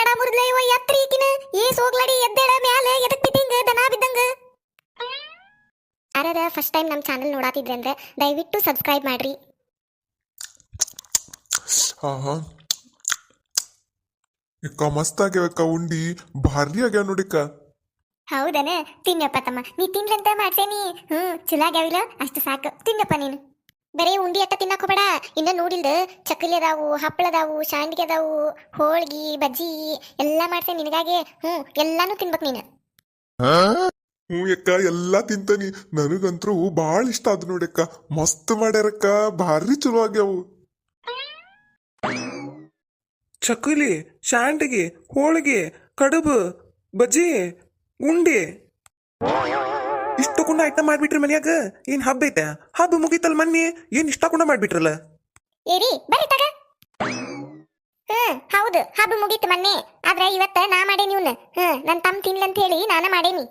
ನಡ ಮುರಿದ್ಲ ಇವ ಎತ್ತರ ಈಕಿನ ಏಸ್ ಹೋಗ್ಲಾಡಿ ಎದ್ದೇಳ ಮ್ಯಾಲೆ ಎದಕ್ ಬಿದ್ದಿಂಗ ದನ ಬಿದ್ದಂಗ. ಯಾರಾರ ಫಸ್ಟ್ ಟೈಮ್ ನಮ್ಮ ಚಾನಲ್ ನೋಡಾತಿದ್ರೆ ಅಂದ್ರೆ ದಯವಿಟ್ಟು ಸಬ್ಸ್ಕ್ರೈಬ್ ಮಾಡ್ರಿ. ಹಾ ಇಕ್ಕ ಮಸ್ತ್ ಆಗ್ಯಾವಕ್ಕ ಉಂಡಿ ಭಾರಿ ಆಗ್ಯಾವ ನೋಡಿಕ್ಕ. ಹೌದನ ತಿನ್ನಪ್ಪ ತಮ್ಮ, ನೀ ತಿನ್ಲಂತ ಮಾಡ್ಸೇನಿ. ಚಲೋ ಆಗ್ಯಾವಿಲ್ಲ ಅಷ್ಟು ಸಾಕು, ತಿನ್ನಪ್ಪ ನೀನು. ಬರೀ ಉಂಡಿ ಅಟ್ಟ ತಿನ್ನಕ್ ಹೋಗ್ಬೇಡ, ಇನ್ನ ನೋಡಿಲ್ದ ಚಕ್ಕಲಿ ಅದಾವು, ಹಪ್ಪಳ ಅದಾವು, ಶಾಂಡ್ಗಿ ಅದಾವು, ಹೋಳ್ಗಿ ಬಜ್ಜಿ ಎಲ್ಲಾ ಮಾಡ್ತೇನೆ ನಿನಗಾಗೆ. ಎಲ್ಲಾನು ತಿನ್ಬೇಕು ನೀನು. ಅಕ್ಕ ಎಲ್ಲಾ ತಿಂತಾನಿ, ನನಗಂತ್ರು ಬಾಳ ಇಷ್ಟ ಆದ್ ನೋಡಕ್ಕ. ಮಸ್ತ್ ಮಾಡ್ಯಾರಕ್ಕ, ಭಾರಿ ಚಲೋ ಆಗ್ಯಾವು. ಚಕ್ಕಲಿ, ಶಾಂಡ್ಗಿ, ಹೋಳಿಗೆ, ಕಡುಬು, ಬಜ್ಜಿ, ಉಂಡಿ ಇಷ್ಟಕೊಂಡ ಐಟಮ್ ಮಾಡ್ಬಿಟ್ರಿ ಮನ್ಯಾಗ. ಏನ್ ಹಬ್ಬ ಐತೆ? ಹಬ್ಬ ಮುಗೀತಲ್ ಮನ್ನಿ, ಏನ್ ಇಷ್ಟಕೊಂಡ ಮಾಡ್ಬಿಟ್ರಲ್ಲ. ಏರಿ ಬರ್ರಿ ತಗ. ಹೌದು ಹಬ್ಬ ಮುಗೀತು ಮೊನ್ನೆ, ಆದ್ರೆ ಇವತ್ತ ನಾ ಮಾಡೇನಿ ಇವ್ನ. ನನ್ ತಮ್ಮ ತಿನ್ಲಂತ ಹೇಳಿ ನಾನ ಮಾಡೇನಿ.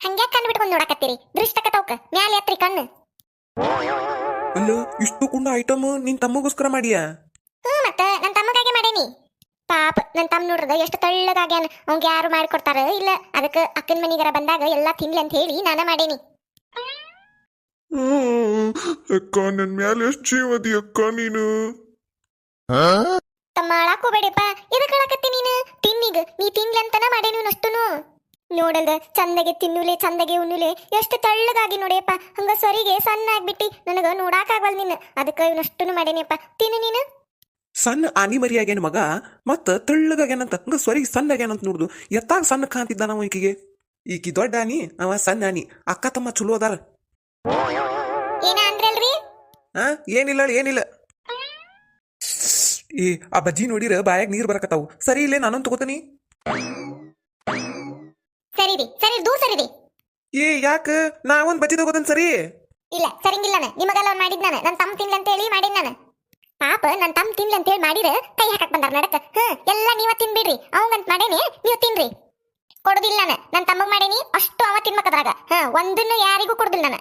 ಹಂಗ್ಯಾಕ್ ಕಣ್ಣು ಬಿಟ್ಕೊಂಡ್ ನೋಡಕತ್ತೀರಿ? ದೃಷ್ಟಕತವ್ಕ ಮ್ಯಾಲೆ ಎತ್ರಿ ಕಣ್ಣು. ಅಲ್ಲ, ಇಷ್ಟಕೊಂಡ ಐಟಮ್ ನಿನ್ ತಮ್ಮಗೋಸ್ಕರ ಮಾಡಿಯಾ? ಮತ್ತ ನನ್ ತಮ್ಮಗಾಗೆ ಮಾಡೇನಿ. ಪಾಪ ನನ್ ತಮ್ಮ ನೋಡ್ರದ ಎಷ್ಟು ತಳ್ಳಗಾಗ್ಯಾನ. ಅವಂಗ ಯಾರು ಮಾಡಿಕೊಡ್ತಾರ ಇಲ್ಲ, ಅದಕ್ಕ ಅಕ್ಕನ ಮನಿಗರ ಬಂದಾಗ ಎಲ್ಲಾ ತಿನ್ಲಿ ಅಂತ ಹೇಳಿ ನಾನ ಮಾಡೇನಿ. ಅಕ್ಕ ನನ್ ಮ್ಯಾಲ ಎಷ್ಟ್ ಜೀವದಿ ಅಕ್ಕ ನೀನು. ತಮ್ಮ ಅಳಾಕೋಬೇಡಪ್ಪ, ಎದಕ್ ಅಳಕತ್ತಿ ನೀನು? ತಿನ್ನೀಗ, ನೀ ತಿನ್ಲಿ ಅಂತನ ಮಾಡೇನಿ ಅಷ್ಟುನು. ನೋಡಲ್ದ ಚಂದಗೆ ತಿನ್ನುಲೆ, ಚಂದಗೆ ಉಣ್ಣುಲೆ, ಎಷ್ಟು ತಳ್ಳಗಾಗಿ ನೋಡಿಯಪ್ಪ. ಹಂಗ ಸ್ವರಿಗೆ ಸಣ್ಣ ಆಗ್ಬಿಟ್ಟಿ, ನನಗ ನೋಡಾಕಾಗವಲ್ ನೀನು. ಅದಕ್ಕ ಇವನಷ್ಟುನು ಮಾಡೇನಿಯಪ್ಪ, ತಿನ್ನು ನೀನು. ಸಣ್ಣ ಆನಿ ಮರಿ ಆಗ್ಯಾನ ಮಗ, ಮತ್ತ ತೆಳ್ಳಗಾಗ್ಯಾನಂತ. ಹಂಗ ಸ್ವರಿಗೆ ಸಣ್ಣ ಆಗ್ಯಾನಂತ ನೋಡುದು. ಎತ್ತಾಗ ಸಣ್ಣ ಕಾಂತಿದ್ದ ನಾವು ಈಕಿಗೆ. ಈಕಿ ದೊಡ್ಡ ಆನಿ, ಅವ ಸಣ್ಣ ಆನಿ. ಅಕ್ಕ ತಮ್ಮ ಚಲೋ ಅದಾರ. ಏನ ಅಂದ್ರಲ್ರಿ? ಏನಿಲ್ಲ. ಈ ಆ ಬಜ್ಜಿ ನೋಡಿರ ಬಾಯಾಗ ನೀರ್ ಬರಕತ್ತಾವು. ಸರಿ ಇಲ್ಲೇ ನಾನೊಂದು ತಗೋತೀನಿ. ಸರಿ ದೂರ ಸರಿದಿ. ಯಾಕ? ನಾ ಒಂದ್ ಬಜ್ಜಿ ತಗೋತೇನೆ. ಸರಿ ಇಲ್ಲ ಸರಿಂಗಿಲ್ಲ, ನಿಮಗೆಲ್ಲ ಮಾಡಿದ್ ನಾನು. ನನ್ ತಮ್ಮ ತಿನ್ಲಿ ಅಂತ ಹೇಳಿ ಮಾಡಿದ್ ನಾನು. ಪಾಪ ನನ್ ತಮ್ಮ ತಿನ್ಲಿ ಅಂತ ಹೇಳಿ ಮಾಡಿರ ಕೈ ಹಾಕಕ್ ಬಂದಾರ ನಡಕ. ಎಲ್ಲ ನೀವ ತಿನ್ಬಿಡ್ರಿ, ಅವಂಗಂತ ಮಾಡೇನಿ, ನೀವು ತಿನ್ರಿ. ಕೊಡುದಿಲ್ಲ ನಾನು, ನನ್ ತಮ್ಮಗ್ ಮಾಡೇನಿ ಅಷ್ಟು ಅವ ತಿನ್ಬೇಕದ್ರಾಗ. ಒಂದನ್ನು ಯಾರಿಗೂ ಕೊಡುದಿಲ್ಲ ನಾನು.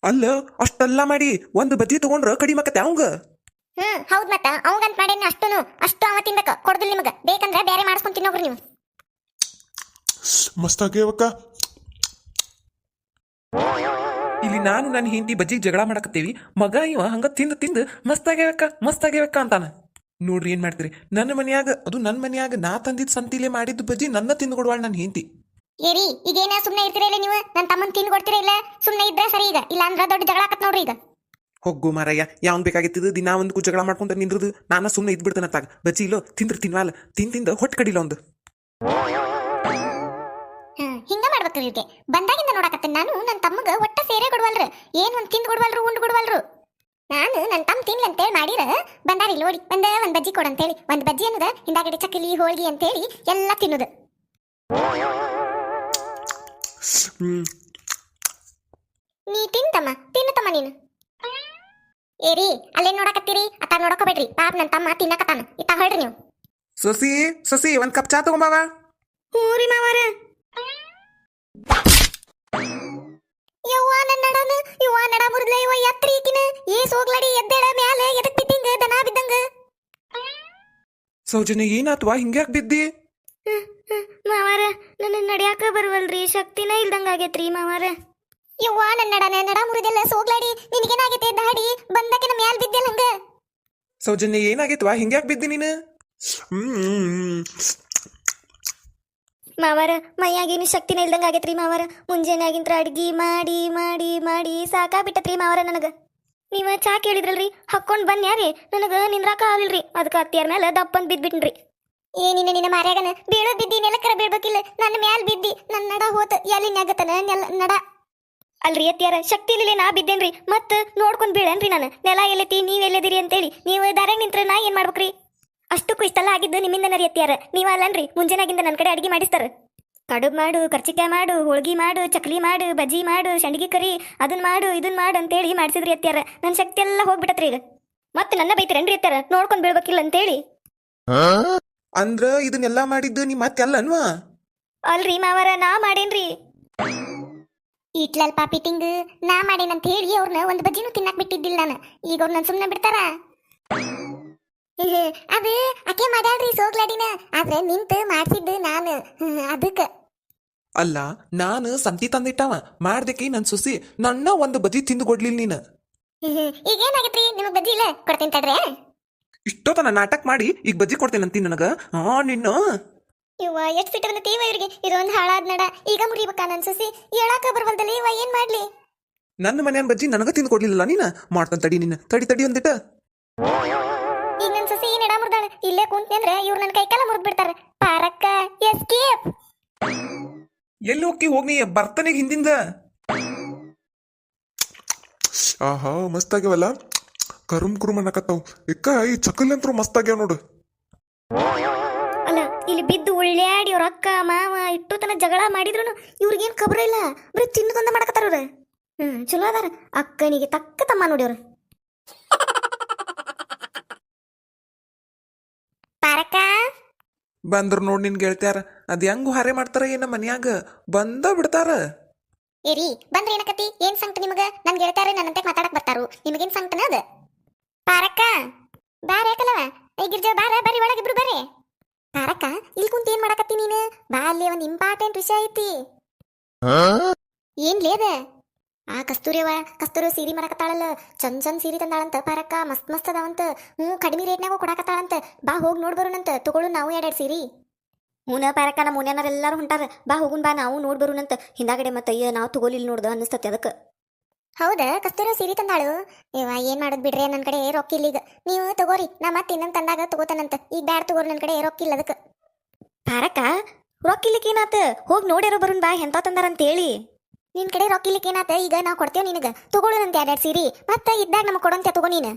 ಅಲ್ಲ, ಅಷ್ಟೆಲ್ಲ ಮಾಡಿ ಒಂದ್ ಬಜ್ಜಿ ತಗೊಂಡ್ರ ಕಡಿಮೆ ಅವಂಗ. ಹೌದ್ ಮತ್ತ ಅವಂಗಂತ ಮಾಡೇನಿ ಅಷ್ಟು ಅವ ತಿನ್ಬೇಕ. ಕೊಡುದಿಲ್ಲ ನಿಮಗ, ಬೇಕಂದ್ರೆ ಬೇರೆ ಮಾಡಿಸ್ಕೊಂಡ್ ತಿನ್ನೋಗ್ರಿ ನೀವು. ಮಸ್ತ್ ಆಗ್ಯಾವಕ್ಕ. ಇಲ್ಲಿ ನಾನು ನನ್ನ ಹೆಂಡತಿ ಬಜ್ಜಿಗೆ ಜಗಳ ಮಾಡಕತ್ತೀವಿ. ಮಗ ಇವ ಹಂಗ ತಿಂದು ಮಸ್ತ್ ಆಗ್ಯಾವಕ್ಕ ಅಂತಾನ. ನೋಡ್ರಿ ಏನ್ ಮಾಡ್ತೀರಿ. ನನ್ನ ಮನ್ಯಾಗ ನಾ ತಂದಿದ್ ಸಂತಿಲೆ ಮಾಡಿದ್ದು ಬಜ್ಜಿ ನನ್ನ ತಿಂದು ಕೊಡುವಾಳ ನನ್ನ ಹೆಂಡತಿ. ಏರಿ ಈಗೇನ ಸುಮ್ನೆ ಇರ್ತೀರ ಇಲ್ಲ ನೀವು? ನನ್ ತಮ್ಮನ್ ತಿಂದು ಕೊಡ್ತೀರ ಇಲ್ಲ? ಸುಮ್ನೆ ಇದ್ರೆ ಸರಿ, ಈಗ ಇಲ್ಲ ಅಂದ್ರ ದೊಡ್ಡ ಜಗಳ ಆಕತ್ ನೋಡ್ರಿ. ಈಗ ಹೋಗು ಮಾರಯ್ಯ, ಯಾವನ್ ಬೇಕಾಗಿತ್ತು ದಿನಾ ಒಂದಕ್ಕೂ ಜಗಳ ಮಾಡ್ಕೊಂತ ನಿಂದ್ರದು. ನಾನು ಸುಮ್ನೆ ಇದ್ಬಿಡ್ತೇನತ್ತಾಗ. ಬಜ್ಜಿ ಇಲ್ಲೋ ತಿನ್ವಾಲ, ತಿಂದ ಹೊಟ್ಟೆ ಕಡಿಲ್ಲ ಒಂದು. ಹಿಂಗ ಮಾಡ್ಬೇಕ್ರಿ ಇವ್ರಿಗೆ. ಬಂದಾಗಿಂದ ನೋಡಕತ್ತೇನೆ ನಾನು. ನನ್ನ ತಮ್ಮಗ ಒಟ್ಟ ಸೇರೆ ಕೊಡ್ವಲ್ರು, ಏನ್ ಒಂದ್ ತಿಂದು ಕೊಡ್ವಲ್ರು, ಉಂಡು ಕೊಡ್ವಲ್ರು. ನಾನು ನನ್ನ ತಮ್ಮ ತಿನ್ಲಿ ಅಂತೇಳಿ ಮಾಡಿರ ಬಂದಾರಿ ನೋಡಿ. ಒಂದ್ ಬಜ್ಜಿ ಕೊಡಂತೇಳಿ, ಒಂದ್ ಬಜ್ಜಿ ಅನ್ನೋದ ಹಿಂದಾಗಡೆ ಚಕ್ಕಲಿ, ಹೋಳ್ಗಿ ಅಂತೇಳಿ ಎಲ್ಲ ತಿನ್ನುದು. ನೀ ತಿನ್ನು ತಮ್ಮ ನೀನು. ಏರಿ ಅಲ್ಲೇನ್ ನೋಡಕತ್ತೀರಿ? ಅತ್ತ ನೋಡಕೋಬೇಡ್ರಿ, ಪಾಪ ನನ್ನ ತಮ್ಮ ತಿನ್ನಕತ್ತಾನ. ಇತ್ತ ಹೊಳ್ರಿ ನೀವು. ಸೊಸಿ ಒಂದ್ ಕಪ್ ಚಾ ತಗೊಂಬಾವ. ಹೂರಿ ಮಾವಾರ. ಯವ್ವ ನಡ ಮುರಿದ್ಲ ಇವ ಎತ್ತರ ಈಕಿನ ಏಸ್ ಹೋಗ್ಲಾಡಿ ಎದ್ದೇಳ ಮ್ಯಾಲೆ ಎದಕ್ ಬಿದ್ದಿಂಗ ದನ ಬಿದ್ದಂಗ. ಸೌಜನ್ಯ ಏನಾತ್ವಾ? ಹಿಂಗ್ಯಾಕ್ ಬಿದ್ದಿ? ಮಾವಾರ ನನ್ನ ನಡ್ಯಾಕ ಬರುವಲ್ರಿ, ಶಕ್ತಿನ ಇಲ್ದಂಗ ಆಗೇತ್ರಿ ಮಾವಾರ. ಯವ್ವ ನಡ ಮುರಿದೆಲ್ಲ ಸೋಗ್ಲಾಡಿ. ನಿನಗೇನಾಗೈತೆ? ದಾಡಿ ಬಂದಕಿನ ಮ್ಯಾಲ್ ಬಿದ್ದೆಲ್ಲ ಹಂಗ. ಸೌಜನ್ಯ ಏನಾಗೈತ್ವಾ? ಹಿಂಗ್ಯಾಕ್ ಬಿದ್ದಿ ನೀನು? ಮಾವಾರ ಮೈಯಾಗೇನು ಶಕ್ತಿನ ಇಲ್ದಂಗ ಆಗೇತ್ರಿ ಮಾವಾರ. ಮುಂಜಾನೆಯಾಗಿಂತ್ರ ಅಡ್ಗಿ ಮಾಡಿ ಮಾಡಿ ಮಾಡಿ ಸಾಕಾಗ್ಬಿಟ್ಟತ್ರಿ ಮಾವಾರ ನನಗ. ನೀವ ಚಾ ಕೇಳಿದ್ರಲ್ರಿ, ಹಾಕೊಂಡ್ ಬನ್ಯಾರಿ. ನನಗ ನಿಂದ್ರಾಕ ಆಗಿಲ್ರಿ, ಅದಕ್ಕ ಅತ್ತಿಯಾರ ಮೇಲೆ ದಪ್ಪಂದ್ ಬಿದ್ಬಿಟ್ರಿ. ನಿನ್ನ ಮಾರ್ಯಾಗನ ಬೀಳೋದ್ ಬಿದ್ದಿ, ನೆಲಕ್ಕರ ಬೀಳ್ಬೇಕಿಲ್ಲ. ನನ್ನ ಮ್ಯಾಲ್ ಬಿದ್ದಿ, ನನ್ನ ನಡ ಹೋತ ಎಲ್ಲಿ ನೆಗತನ ನಡ. ಅಲ್ರಿ ಅತ್ತಿಯಾರ, ಶಕ್ತಿ ಇಲ್ಲೇ ನಾ ಬಿದ್ದೇನ್ರಿ. ಮತ್ ನೋಡ್ಕೊಂಡ್ ಬೀಳೇನ್ರಿ ನಾನು. ನೆಲ ಎಲ್ಲೈತಿ, ನೀವ್ ಎಲ್ಲದಿರಿ ಅಂತೇಳಿ ನೀವು ದಾರ್ಯಾಗ ನಿಂತ್ರ ನಾ ಏನ್ ಮಾಡ್ಬೇಕ್ರಿ? ಅಷ್ಟಕ್ಕೂ ಇಷ್ಟೆಲ್ಲ ಆಗಿದ್ದು ನಿಮ್ಮಿಂದ ನರಿ ಅತ್ತಿಯಾರ. ನೀವ ಅಲ್ಲನ್ರಿ ಮುಂಜಾನಾಗಿಂದ ನನ್ನ ಕಡೆ ಅಡಿಗೆ ಮಾಡಿಸ್ತಾರ. ಕಡುಬು ಮಾಡು, ಕರ್ಚಿಕಾಯಿ ಮಾಡು, ಹೋಳ್ಗಿ ಮಾಡು, ಚಕ್ಲಿ ಮಾಡು, ಬಜ್ಜಿ ಮಾಡು, ಸಂಡಿಗೆ ಕರಿ, ಅದನ್ ಮಾಡು ಇದನ್ ಮಾಡು ಅಂತೇಳಿ ಮಾಡಿಸಿದ್ರಿ ಅತ್ತಿಯಾರ. ನನ್ನ ಶಕ್ತಿ ಎಲ್ಲ ಹೋಗ್ಬಿಟ್ಟತ್ರಿ ಈಗ. ಮತ್ತೆ ನನ್ನ ಬೈತಿರೇನ್ರಿ ಅತ್ತಿಯಾರ, ನೋಡ್ಕೊಂಡ್ ಬೀಳ್ಬೇಕಿಲ್ಲ ಅಂತೇಳಿ? ಅಂದ್ರ ಇದನ್ನೆಲ್ಲಾ ಮಾಡಿದ್ದು ನೀ ಮತ್ತೆ ಅಲ್ಲನ್ವಾ? ಅಲ್ರಿ ಮಾವಾರ, ನಾ ಮಾಡೇನ್ರಿ. ಇಟ್ಲಲ್ ಪಾಪಿಟಿಂಗ್ ನಾ ಮಾಡೇನಂತ ಹೇಳಿ ಅವ್ರನ್ನ ಒಂದ್ ಬಜ್ಜಿನೂ ತಿನ್ನಕ್ ಬಿಟ್ಟಿದ್ದಿಲ್ಲ ನಾನು. ಈಗ ಅವ್ರನ್ನ ಸುಮ್ಮನೆ ಬಿಡ್ತಾರ? ಅದು ಅಕೆ ಮಾಡ್ಯಾಳ್ರಿ ಸೋಗ್ಲಾಡಿನ ಆದ್ರೆ ನಿಂತು ಮಾಡ್ಸಿದ್ದು ನಾನು ಅದಕ್ಕೆ ಅಲ್ಲ ನಾನು ಸಂತಿ ತಂದಿಟ್ಟವ ಮಾಡ್ದಕ್ಕೆ ನನ್ ಸುಸಿ ನನ್ನ ಒಂದು ಬಜಿ ತಿಂದು ಕೊಡ್ಲಿಲ್ಲ ನೀನು ಈಗ ಏನಾಗೈತ್ರಿ ನಿಮಗ್ ಬಜ್ಜಿ ಇಲ್ಲ ಕೊಡ್ತೀನಿ ತಡ್ರಿ ಇಷ್ಟೊತ್ತನ ನಾಟಕ ಮಾಡಿ ಈಗ ಬಜ್ಜಿ ಕೊಡ್ತೇನೆ ಅಂತೀನಿ ನನಗ ನಿನ್ನ ಇವ್ವ ಎಷ್ಟ್ ಸಿಟ್ಟು ಬಂದೈತಿ ಇವ್ರಿಗೆ ಇದೊಂದು ಹಾಳಾದ್ ನಡ ಈಗ ಮುರಿಬೇಕಾ ನನ್ ಸಸಿ ಹೇಳಾಕ ಬರ್ವಲ್ದಲ್ಲಿ ಇವ ಏನ್ ಮಾಡ್ಲಿ ನನ್ನ ಮನೆಯ ಬಜ್ಜಿ ನನಗ ತಿಂದು ಕೊಡ್ಲಿಲ್ಲ ನೀನ ಮಾಡ್ತಾನೆ ತಡಿ ನಿನ್ನ ತಡಿ ಒಂದಿಟ ಈಗ ನನ್ ಸಸಿ ನಡ ಮುರ್ದಾಳ ಇಲ್ಲೇ ಕುಂತ್ನಿ ಅಂದ್ರೆ ಇವ್ರು ನನ್ನ ಕೈಕಾಲ ಮುರಿದ್ ಬಿಡ್ತಾರ ಪಾರಕ್ಕ ಎಸ್ಕೇಪ್ ಎಲ್ಲಿ ಹೋಗಿ ಬರ್ತಾನೆ ಹಿಂದಿಂದ ಆಹಾ ಮಸ್ತ್ ಆಗ್ಯಾವಲ್ಲ ಕರುಮ್ ಕುರುಮ್ ಅನ್ನಕತ್ತಾವ್ ಎಕ್ಕ ಈ ಚಕಲ್ ಅಂತೂ ಮಸ್ತ್ ಆಗ್ಯಾವ ನೋಡು ಅಲ್ಲ ಇಲ್ಲಿ ಬಿದ್ದು ಉಳ್ಳ್ಯಾಡಿ ಅವ್ರ ಅಕ್ಕ ಮಾವ ಇಟ್ಟು ತನ ಜಗಳ ಮಾಡಿದ್ರು ಇವ್ರಿಗೇನ್ ಖಬರ ಇಲ್ಲ ಬರೀ ತಿನ್ನಕೊಂದ ಮಾಡಕತ್ತಾರ ಅವ್ರ ಚಲೋ ಅದಾರ ಅಕ್ಕನಿಗೆ ತಕ್ಕ ತಮ್ಮ ನೋಡಿ ಅವ್ರು ಪಾರಕ್ಕ ಬಂದ್ರ ನೋಡ್ ನಿನ್ ಗೆಳ್ತ್ಯಾರ ಅದ್ ಹೆಂಗ್ ಹಾರೆ ಮಾಡ್ತಾರ ಏನ ಮನ್ಯಾಗ ಬಂದ ಬಿಡ್ತಾರ ಏರಿ ಬಂದ್ರೆ ಏನಕತಿ ಏನ್ ಸಂಕಟ ನಿಮಗ ನನ್ ಗೆಳತಾರ ನನ್ನಂತೆ ಮಾತಾಡಕ್ ಬರ್ತಾರು ನಿಮಗೇನ್ ಸಂಕಟನ ಅದ ಪಾರಕ್ಕ ಬಾರ ಯಾಕಲ್ಲವ ಗಿರ್ಜ ಬಾರ ಬರ್ರಿ ಒಳಗಿಬ್ರು ಬರ್ರಿ ಪಾರಕ್ಕ ಇಲ್ಲಿ ಕುಂತ ಏನ್ ಮಾಡಕತ್ತಿ ನೀನು ಬಾ ಅಲ್ಲಿ ಒಂದ್ ಇಂಪಾರ್ಟೆಂಟ್ ವಿಷಯ ಐತಿ ಏನ್ ಲೇದ ಆ ಕಸ್ತೂರಿ ಸೀರೆ ಮಾಡಕತ್ತಾಳಲ್ಲ ಚಂದ್ ಸೀರೆ ತಂದಾಳಂತ ಪಾರಕ್ಕ ಮಸ್ತ್ ಅದಾವಂತ ಕಡಿಮೆ ರೇಟ್ನಾಗ ಕೊಡಕತ್ತಾಳಂತ ಬಾ ಹೋಗಿ ನೋಡ್ಬರೋಣಂತ ತಗೊಳು ನಾವು ಎರಡೆರಡು ಸೀರಿ ಹೂನ ಪಾರಕ್ಕ ನಮ್ಮ ಮುನ್ಯಾನರೆಲ್ಲರೂ ಹೊಂಟಾರ ಬಾ ಹೋಗುನ್ ಬಾ ನಾವು ನೋಡ್ಬರೋಣಂತ ಹಿಂದಾಗಡೆ ಮತ್ತೆ ಅಯ್ಯ ನಾವು ತಗೋಲಿಲ್ಲ ನೋಡ್ದ ಅನ್ನಿಸ್ತತಿ ಅದಕ್ಕೆ ಹೌದಾ ಕಸ್ತೂರಿ ಸೀರೆ ತಂದಾಳು ಇವ ಏನ್ ಮಾಡೋದ್ ಬಿಡ್ರಿ ನನ್ನ ಕಡೆ ರೊಕ್ಕ ಇಲ್ಲ ಈಗ ನೀವು ತಗೋರಿ ನಾ ಮತ್ತೆ ಇನ್ನೊಂದು ತಂದಾಗ ತಗೋತಾನಂತ ಈಗ ಬ್ಯಾಡ್ ತಗೋರಿ ನನ್ನ ಕಡೆ ರೊಕ್ಕ ಇಲ್ಲ ಅದಕ್ಕೆ ಪಾರಕ್ಕ ರೊಕ್ಕ ಇಲ್ಲಿಕ್ಕೆ ಏನಾತ ಹೋಗಿ ನೋಡ್ಯಾರೋ ಬರೋನ್ ಬಾ ಎಂತ ತಂದಾರಂತ ಹೇಳಿ ನಿನ್ ಕಡೆ ರೊಕ್ಕ ಇಲ್ಲಿಕ್ಕೆ ಏನಾತ ಈಗ ನಾವು ಕೊಡ್ತೇವೆ ನಿನಗ ತಗೊಳ್ಳೋಣಂತ ಎರಡೆರಡು ಸೀರಿ ಮತ್ತೆ ಇದ್ದಾಗ ನಮಗೆ ಕೊಡೋಂತ ತಗೋ ನೀನು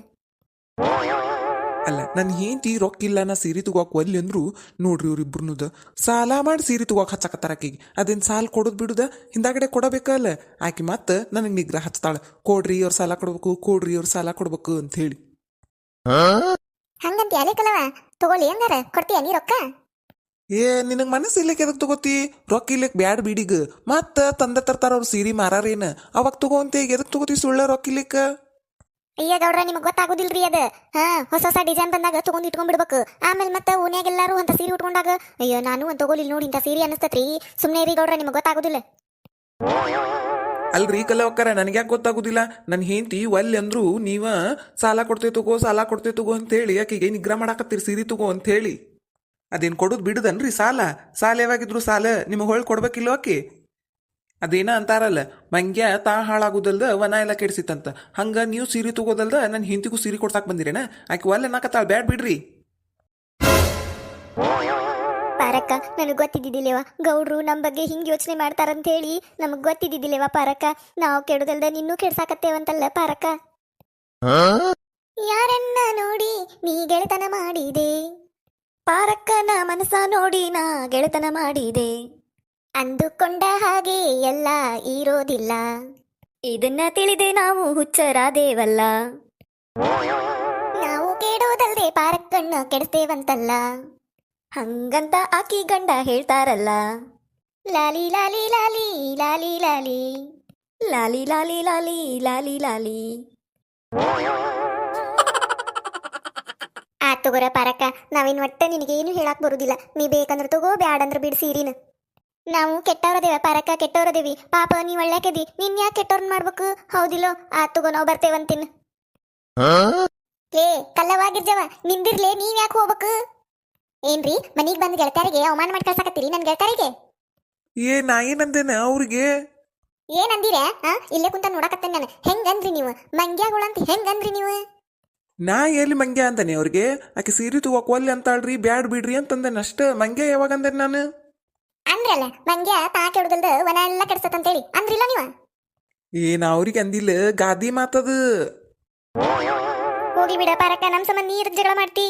ಅಲ್ಲ ನನ್ ಹೆಂಡತಿ ರೊಕ್ಕಿಲ್ಲ ನಾ ಸೀರೆ ತಗೋಕ್ ಒಲ್ಲಿ ಅಂದ್ರು ನೋಡ್ರಿ ಇವ್ರಿಬ್ರುನುದ ಸಾಲ ಮಾಡಿ ಸೀರೆ ತಗೋಕ್ ಹಚ್ಚಕತ್ತಾರ ಆಕಿಗೆ ಅದೇನ್ ಸಾಲ ಕೊಡೋದ್ ಬಿಡುದ ಹಿಂದಾಗಡೆ ಕೊಡಬೇಕಲ್ಲ ಆಕಿ ಮತ್ತ ನನಗ್ ನಿಗ್ರಹ ಹಚ್ತಾಳ ಕೊಡ್ರಿ ಅವ್ರ ಸಾಲ ಕೊಡ್ಬೇಕು ಅಂತ ಹೇಳಿ ಹಂಗಂತ ಯಾಲೇಕಲ್ಲವ ತಗೊಳ್ಳಿ ಹಂಗಾರ ಕೊಡ್ತೀಯ ನೀ ರೊಕ್ಕ ಏ ನಿನಗ್ ಮನಸ್ಸು ಇಲ್ಲಕ್ಕೆ ಎದಕ್ ತಗೋತಿ ರೊಕ್ಕ ಇಲ್ಲಕ್ ಬ್ಯಾಡ್ ಬಿಡಿಗ ಮತ್ತ ತಂದ ತರ್ತಾರ ಅವ್ರ ಸೀರೆ ಮಾರಾರೇನ ಅವಾಗ ತಗೋ ಅಂತ ಈಗ ಎದಕ್ ತಗೋತಿ ಸುಳ್ಳ ರೊಕ್ಕ ಇಲ್ಲಿಕ್ಕ ಅಯ್ಯ ಗೌಡ್ರ ನಿಮಗ್ ಗೊತ್ತಾಗೋದಿಲ್ರಿ ಅದ ಹೊಸ ಡಿಸೈನ್ ಬಂದಾಗ ತಗೊಂಡ್ ಇಟ್ಕೊಂಡ್ಬಿಡ್ಬೇಕು ಆಮೇಲೆ ಮತ್ತೆ ಓನ್ಯಾಗೆಲ್ಲಾರು ಅಂತ ಸೀರೆ ಉಟ್ಕೊಂಡಾಗ ಅಯ್ಯೋ ನಾನು ಒಂದ್ ತಗೋಲಿಲ್ಲ ನೋಡಿ ಇಂಥ ಸೀರೆ ಅನಿಸ್ತತ್ರಿ ಸುಮ್ನೆ ರೀ ಗೌಡ್ರ ನಿಮಗ್ ಗೊತ್ತಾಗೋದಿಲ್ಲ ಅಲ್ರಿ ಕಲವಕ್ಕರ ನನಗ್ಯಾಕೆ ಗೊತ್ತಾಗುದಿಲ್ಲ ನನ್ನ ಹೆಂಡತಿ ಒಲ್ಲಿ ಅಂದ್ರು ನೀವ ಸಾಲ ಕೊಡ್ತೇ ತಗೋ ಅಂತ ಹೇಳಿ ಆಕಿಗೆ ನಿಗ್ರಹ ಮಾಡಾಕತ್ತೀರಿ ಸೀರೆ ತಗೋ ಅಂತ ಹೇಳಿ ಅದೇನ್ ಕೊಡೋದು ಬಿಡುದನ್ರಿ ಸಾಲ ಯಾವಾಗಿದ್ರು ಸಾಲ ನಿಮಗೆ ಹೊಳ್ ಕೊಡ್ಬೇಕಿಲ್ಲ ಆಕಿ ಅದೇನ ಅಂತಾರಲ್ಲ ಮಂಗ್ಯ ತಾ ಹಾಳಾಗುದಲ್ದ ವನ ಎಲ್ಲ ಕೆಡ್ಸಿತ್ತಂತ ಹಂಗ ನೀವು ಸೀರೆ ತಗೋದಲ್ದ ನನ್ನ ಹೆಂಡತಿಗೂ ಸೀರೆ ಕೊಡ್ಸಾಕ್ ಬಂದಿರೇನ ಆಕಿ ಒಲ್ಲೆ ನಾಕತ್ತಾಳ ಬ್ಯಾಡ್ ಬಿಡ್ರಿ ಪಾರಕ್ಕ ನನಗ್ ಗೊತ್ತಿದ್ದಿದ್ದಿಲ್ಲವ ಗೌಡ್ರು ನಮ್ ಬಗ್ಗೆ ಹಿಂಗ್ ಯೋಚನೆ ಮಾಡ್ತಾರಂತ ಹೇಳಿ ನಮಗ್ ಗೊತ್ತಿದ್ದಿದ್ದಿಲ್ಲವ ಪಾರಕ್ಕ ನಾವು ಕೆಡದಲ್ದ ನಿನ್ನೂ ಕೆಡ್ಸಾಕತ್ತೇವಂತಲ್ಲ ಪಾರಕ್ಕ ಯಾರನ್ನ ನೋಡಿ ನೀ ಗೆಳೆತನ ಮಾಡಿದೆ ಪಾರಕ್ಕನ ಮನಸ ನೋಡಿ ನಾ ಗೆಳೆತನ ಮಾಡಿದೆ ಅಂದುಕೊಂಡ ಹಾಗೆ ಎಲ್ಲ ಇರೋದಿಲ್ಲ ಇದನ್ನ ತಿಳಿದೆ ನಾವು ಹುಚ್ಚರಾದೇವಲ್ಲ ನಾವು ಕೆಡೋದಲ್ದೆ ಪಾರಕ್ಕಣ್ಣ ಕೆಡ್ತೇವಂತಲ್ಲ ಹಂಗಂತ ಆಕಿ ಗಂಡ ಹೇಳ್ತಾರಲ್ಲ ಲಾಲಿ ಲಾಲಿ ಲಾಲಿ ಲಾಲಿ ಲಾಲಿ ಲಾಲಿ ಲಾಲಿ ಲಾಲಿ ಲಾಲಿ ಲಾಲಿ ಆತ್ ತಗೋರ ಪಾರಕ್ಕ ನಾವಿನ್ ಒಟ್ಟ ನಿನಗೇನು ಹೇಳಾಕ್ ಬರುದಿಲ್ಲ ನೀ ಬೇಕಂದ್ರ ತಗೋ ಬ್ಯಾಡಂದ್ರ ಬಿಡ್ ಸೀರಿನ ನಾವು ಕೆಟ್ಟವ್ರದೇವ ಪಾರಕ್ಕ ಕೆಟ್ಟವ್ರದೇವಿ ಪಾಪ ನೀ ಒಳ್ಳೆಕದಿ ನಿನ್ ಯಾಕೆ ಕೆಟ್ಟವ್ರನ್ ಮಾಡ್ಬೇಕು ಹೌದಿಲ್ಲೋ ಆತ್ ತಗೋ ನಾವು ಬರ್ತೇವಂತಿನ್ ಲೇ ಕಲ್ಲವಾಗಿರ್ಜವ ನಿಂದಿರ್ಲೇ ನೀವ್ ಯಾಕೆ ಹೋಗ್ಬೇಕು ಏನ್ರಿ ಮನೀಗ್ ಬಂದ್ ಗೆಳತಾರಿಗೆ ಅವಮಾನ ಮಾಡಿ ಕಳ್ಸಾಕತ್ತೀರಿ ನನ್ ಗೆಳತಾರಿಗೆ ನಾ ಏನಂದೇನ ಅವ್ರಿಗೆ ಏನಂದಿರ ಇಲ್ಲೇ ಕುಂತ ನೋಡಕತ್ತೇನೆ ನಾನು ಹೆಂಗಂದ್ರಿ ನೀವು ಮಂಗ್ಯಾಗಳಂತ ಹೆಂಗಂದ್ರಿ ನೀವು ನಾ ಎಲ್ಲಿ ಮಂಗ್ಯ ಅಂತಾನೆ ಅವ್ರಿಗೆ ಆಕೆ ಸೀರೆ ತಗೋಕ್ ಒಲ್ಲೆ ಅಂತಾಳ್ರಿ ಬ್ಯಾಡ್ ಬಿಡ್ರಿ ಅಂತಂದೇನ ಅಷ್ಟ ಮಂಗ್ಯ ಯಾವಾಗ ಅಂದೇನ ನಾನು ಅಂದ್ರಲ್ಲ ಮಂಗ್ಯ ತಾ ಕೆಡದಲ್ದ ವನ ಎಲ್ಲ ಕೆಡ್ಸತ್ತಂತೇಳಿ ಅಂದ್ರಿಲ್ಲ ನೀವ ಅವ್ರಿಗೆ ಅಂದಿಲ್ಲ ಗಾದಿ ಮಾತದು ಹೋಗಿ ಬಿಡ ಪಾರಕ್ಕ ನಮ್ ಸಂಬಂಧ ನೀರ್ ಜಗಳ ಮಾಡ್ತಿ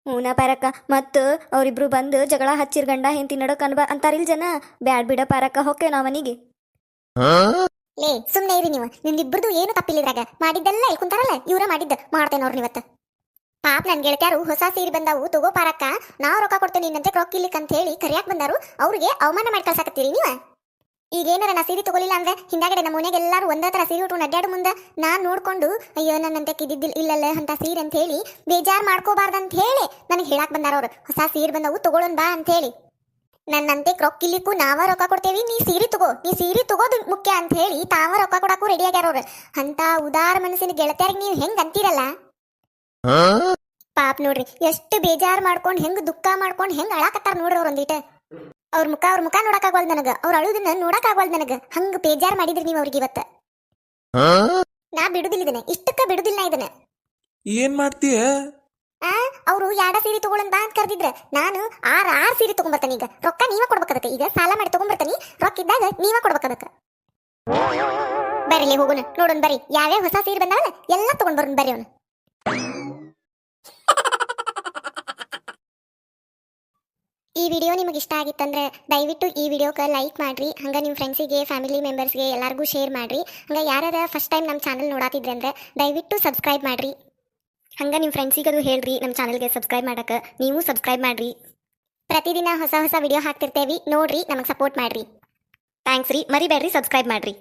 ಹೂನ ಪಾರಕ್ಕ ಮತ್ತ ಅವ್ರಿಬ್ರು ಬಂದು ಜಗಳ ಹಚ್ಚಿರ್ ಗಂಡ ಹೆಂಡತಿ ನಡಕ್ ಅಂತಾರಿಲ್ ಜನ ಬ್ಯಾಡ್ ಬಿಡ ಪಾರಕ್ಕ ಹೊಕ್ಕೆ ನಾವ್ ಮನಿಗೆ ಲೇ ಸುಮ್ನೆ ಇರಿ ನೀವು ನಿಮ್ದಿಬ್ಬರದು ಏನು ತಪ್ಪಿಲ್ಲಿದ್ರಾಗ ಮಾಡಿದ್ದೆಲ್ಲ ಇಲ್ಲಿ ಕುಂತಾರಲ್ಲ ಇವ್ರ ಮಾಡಿದ್ದ ಮಾಡ್ತೇನೆ ಅವ್ರ ಇವತ್ತ ಪಾಪ ನನ್ ಗೆಳತ್ಯಾರು ಹೊಸ ಸೀರೆ ಬಂದಾವು ತಗೋ ಪಾರಕ್ಕ ನಾವ್ ರೊಕ್ಕ ಕೊಡ್ತೇನೆ ನಿನ್ನಂತೆ ರೊಕ್ಕ ಇಲ್ಲಿಕ್ ಅಂತ ಹೇಳಿ ಕರಿಯಾಕ್ ಬಂದಾರು ಅವ್ರಿಗೆ ಅವಮಾನ ಮಾಡಿ ಕಳ್ಸಾಕತ್ತೀರಿ ನೀವ ಈಗೇನಾರ ನಾ ಸೀರೆ ತಗೊಲಿಲ್ಲ ಅಂದ್ರೆ ಹಿಂದಾಗಡೆ ನಮ್ಮ ಮನೆಗೆ ಎಲ್ಲಾರು ಒಂದೇ ತರ ಸೀರೆ ಉಟ್ಕೊಂಡು ಅಡ್ಡಾಡು ಮುಂದೆ ನಾನ್ ನೋಡ್ಕೊಂಡು ಅಯ್ಯೋ ನನ್ನಂತೆ ಕಿದ್ದಿದ್ದಿಲ್ಲ ಇಲ್ಲಲ್ಲ ಅಂತ ಸೀರೆ ಅಂತ ಹೇಳಿ ಬೇಜಾರ್ ಮಾಡ್ಕೋಬಾರ್ದಂತ ಹೇಳಿ ನನಗೆ ಹೇಳಾಕ್ ಬಂದಾರ ಅವ್ರು ಹೊಸ ಸೀರೆ ಬಂದವು ತಗೊಳ್ಳೋಣ ಬಾ ಅಂತ ಹೇಳಿ ನನ್ನಂತೆ ಕ್ರೊಕ್ಕಿಲಿಕ್ಕೂ ನಾವ ರೊಕ್ಕ ಕೊಡ್ತೇವಿ ನೀ ಸೀರೆ ತಗೋದು ಮುಖ್ಯ ಅಂತ ಹೇಳಿ ತಾವ ರೊಕ್ಕ ಕೊಡಕ್ಕೂ ರೆಡಿ ಆಗ್ಯಾರ ಅವ್ರು ಅಂತ ಉದಾರ ಮನಸ್ಸಿನ ಗೆಳತಿಯರಿಗೆ ನೀವು ಹೆಂಗ್ ಅಂತೀರಲ್ಲ ಪಾಪ ನೋಡ್ರಿ ಎಷ್ಟು ಬೇಜಾರ್ ಮಾಡ್ಕೊಂಡು ಹೆಂಗ್ ದುಃಖ ಮಾಡ್ಕೊಂಡು ಹೆಂಗ್ ಅಳಾಕತ್ತಾರ ನೋಡ್ರಿ ಅವ್ರ ಒಂದಿಟ ಅವ್ರ ಮುಖ ನೋಡಕ್ಕಾಗವಲ್ದು ನನಗ ಅವ್ರ ಅಳುದನ್ನ ನೋಡಕ್ಕಾಗವಲ್ದು ನನಗ ಹಂಗ ಬೇಜಾರ್ ಮಾಡಿದ್ರಿ ನೀವು ಅವ್ರಿಗೆ ಇವತ್ತ ನಾ ಬಿಡುದಿಲ್ಲ ಇದನ್ನ ಇಷ್ಟಕ್ಕ ಬಿಡುದಿಲ್ಲ ನಾ ಇದನ್ನ ಏನ್ ಮಾಡ್ತೀಯ ಅವರು ಯಾಡ ಸೀರೆ ತಗೊಳ್ಳೋಣ ಬಾ ಅಂತ ಕರೆದಿದ್ರ ನಾನು ಆರ್ ಸೀರೆ ತಗೊಂಬರ್ತಾನೆ ಈಗ ರೊಕ್ಕ ನೀವ ಕೊಡ್ಬೇಕದಕ್ಕೆ ಈಗ ಸಾಲ ಮಾಡಿ ತಗೊಂಬರ್ತಾನಿ ರೊಕ್ಕ ಇದ್ದಾಗ ನೀವ ಕೊಡ್ಬೇಕದಕ್ಕೆ ಬರ್ರಿ ಹೋಗೋಣ ನೋಡೋಣ ಬರ್ರಿ ಯಾವ್ಯಾವ ಹೊಸ ಸೀರೆ ಬಂದಾವಲ್ಲ ಎಲ್ಲ ತಗೊಂಡ್ ಬರೋಣ ಬರ್ರಿ ಅವನು ಈ ವಿಡಿಯೋ ನಿಮಗೆ ಇಷ್ಟ ಆಗಿತ್ತಂದ್ರೆ ದಯವಿಟ್ಟು ಈ ವಿಡಿಯೋಕ್ಕೆ ಲೈಕ್ ಮಾಡ್ರಿ ಹಂಗ ನಿಮ್ಮ ಫ್ರೆಂಡ್ಸಿಗೆ ಫ್ಯಾಮಿಲಿ ಮೆಂಬರ್ಸ್ಗೆ ಎಲ್ಲರಿಗೂ ಶೇರ್ ಮಾಡ್ರಿ ಹಂಗ ಯಾರ್ಯಾರ ಫಸ್ಟ್ ಟೈಮ್ ನಮ್ಮ ಚಾನಲ್ ನೋಡಾತಿದ್ರೆ ಅಂದ್ರೆ ದಯವಿಟ್ಟು ಸಬ್ಸ್ಕ್ರೈಬ್ ಮಾಡ್ರಿ ಹಂಗ ನಿಮ್ಮ ಫ್ರೆಂಡ್ಸಿಗೆ ಅದು ಹೇಳ್ರಿ ನಮ್ಮ ಚಾನಲ್ಗೆ ಸಬ್ಸ್ಕ್ರೈಬ್ ಮಾಡಕ್ಕೆ ನೀವು ಸಬ್ಸ್ಕ್ರೈಬ್ ಮಾಡ್ರಿ ಪ್ರತಿದಿನ ಹೊಸ ವಿಡಿಯೋ ಹಾಕ್ತಿರ್ತೇವಿ ನೋಡ್ರಿ ನಮಗೆ ಸಪೋರ್ಟ್ ಮಾಡ್ರಿ ಥ್ಯಾಂಕ್ಸ್ ರೀ ಮರಿಬೇಡ್ರಿ ಸಬ್ಸ್ಕ್ರೈಬ್ ಮಾಡ್ರಿ